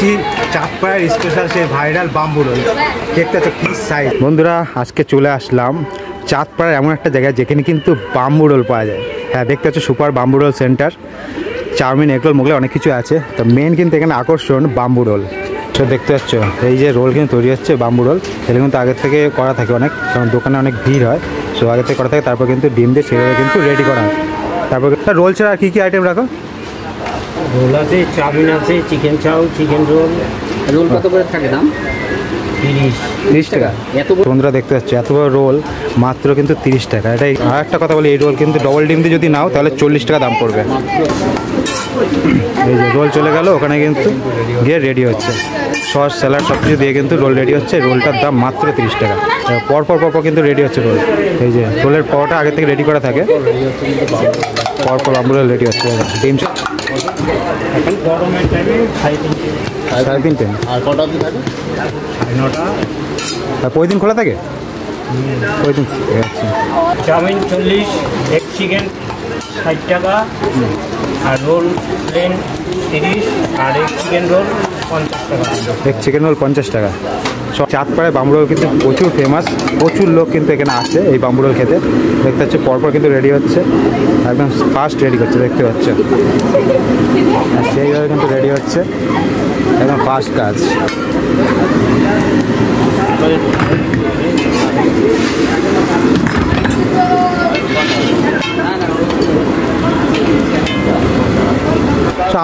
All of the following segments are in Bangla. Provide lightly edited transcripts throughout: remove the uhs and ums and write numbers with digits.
নিচ্ছি চাঁদপাড়ার স্পেশাল সেই ভাইরাল বাম্বু রোল। দেখতে তো কি সাইজ। বন্ধুরা আজকে চলে আসলাম চাঁদপাড়ার এমন একটা জায়গায় যেখানে কিন্তু বাম্বু রোল পাওয়া যায়। হ্যাঁ, দেখতে হচ্ছে super bamboo roll centre. Chowmein, egg roll, Mughlai অনেক কিছু আছে, তো মেন কিন্তু এখানে আকর্ষণ বাম্বু রোল। তো দেখতে পাচ্ছ এই যে রোল কিন্তু তৈরি হচ্ছে বাম্বু রোল। এটা কিন্তু আগের থেকে করা থাকে অনেক, কারণ দোকানে অনেক ভিড় হয়, সো আগের থেকে করা থাকে। তারপর কিন্তু ডিম দিয়ে সেভাবে কিন্তু রেডি করা হয়। তারপর রোল ছাড়া আর কী কী আইটেম রাখো? রোল আছে, চাউমিন আছে, chicken chow, chicken roll. Roll কত করে থাকে দাম? 30 টাকা। বন্ধুরা দেখতে পাচ্ছি এত বড় রোল মাত্র কিন্তু 30 টাকা। এটাই আর একটা কথা বলি, এই রোল কিন্তু ডবল ডিম দিয়ে যদি নাও তাহলে 40 টাকা দাম পড়বে। এই যে রোল চলে গেল, ওখানে কিন্তু গিয়ে রেডি হচ্ছে। সস, স্যালাড সব কিছু দিয়ে কিন্তু রোল রেডি হচ্ছে। রোলটার দাম মাত্র 30 টাকা। পরপর কিন্তু রেডি হচ্ছে রোল। এই যে রোলের পাওয়াটা আগে থেকে রেডি করা থাকে, পরপর বাম্বু রোল রেডি হচ্ছে। ডিম এখন গরমের টাইমে 3:30 আর কটা দিন থাকে? 9টা। আর প্রতিদিন খোলা থাকে? প্রতিদিন। আচ্ছা, চাউমিন 40, এগ চিকেন 60 টাকা, আর রোল প্লেন 30, আর এগ চিকেন রোল 50 টাকা। এগ চিকেন রোল 50 টাকা। সব চাঁদপাড়ায় বাম্বু রোল কিন্তু প্রচুর ফেমাস, প্রচুর লোক কিন্তু এখানে আসে এই বাম্বু রোল খেতে। দেখতে পাচ্ছে পরপর কিন্তু রেডি হচ্ছে, একদম ফাস্ট রেডি করছে, দেখতে পাচ্ছে সেইভাবে কিন্তু রেডি হচ্ছে, একদম ফাস্ট কাজ।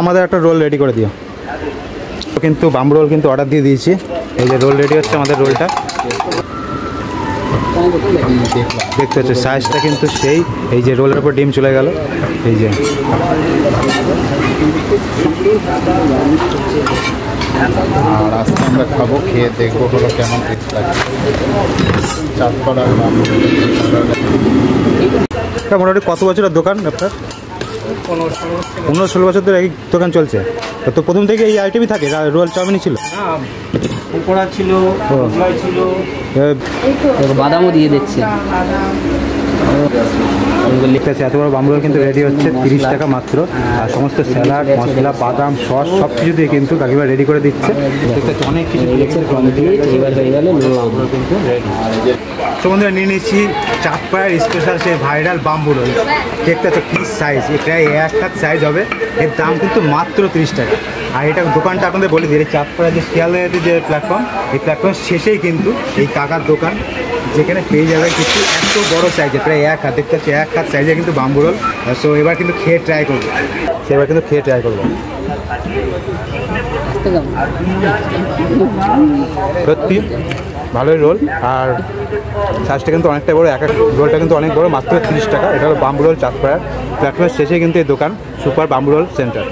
আমাদের একটা রোল রেডি করে দিও। কিন্তু বাম্বু রোল কিন্তু অর্ডার দিয়ে দিয়েছি। এই যে রোল রেডি হচ্ছে আমাদের রোলটা, দেখতে হচ্ছে সাইজটা কিন্তু সেই। এই যে রোলের উপর ডিম চলে গেল। এই যে আর আজকে আমরা খাবো, খেয়ে দেখবো হলো কেমন টেস্ট লাগে। চাঁদপাড়ার মোটামুটি কত বছরের দোকান আপনার? 15-16 বছর ধরে এই দোকান চলছে। তো প্রথম থেকে এই আইটেমই থাকে, রোল চাউমিনই ছিল? পকোড়া ছিল, ছিল, বাদামও দিয়ে দিচ্ছে। লিখতে আছে এত বড় বাম্বু রোল কিন্তু রেডি হচ্ছে 30 টাকা মাত্র। আর সমস্ত স্যালাড, মশলা, বাদাম, সস সব কিছু দিয়ে কিন্তু কাকিমা রেডি করে দিচ্ছে। দেখতে হচ্ছে অনেক কিছু এবার হয়ে গেল কিন্তু রেডি। তো বন্ধুরা নিয়ে নিচ্ছি চাঁদপাড়ার স্পেশাল সেই ভাইরাল বাম্বু রোল। দেখতে হচ্ছে কি সাইজ, প্রায় এক হাত সাইজ হবে। এর দাম কিন্তু মাত্র 30 টাকা। আর এটা দোকানটা আপনাদের বলে দিই, চাঁদপাড়া যে শিয়ালদাতে যে প্ল্যাটফর্ম, এই প্ল্যাটফর্মের শেষেই কিন্তু এই কাকার দোকান, যেখানে পেয়ে যাবে কিছু এত বড় সাইজে, প্রায় এক হাত। দেখতে হচ্ছে এক হাত সাইজে কিন্তু বাম্বু রোল। সো এবার কিন্তু খেয়ে ট্রাই করবো, সত্যি ভালোই রোল। আর সাইজটা কিন্তু অনেকটা বড়ো, এক রোলটা কিন্তু অনেক বড়ো, মাত্র 30 টাকা। এটা হলো বাম্বু রোল চাঁদপাড়ার প্ল্যাটফর্মের শেষে কিন্তু এই দোকান, সুপার বাম্বু রোল সেন্টার।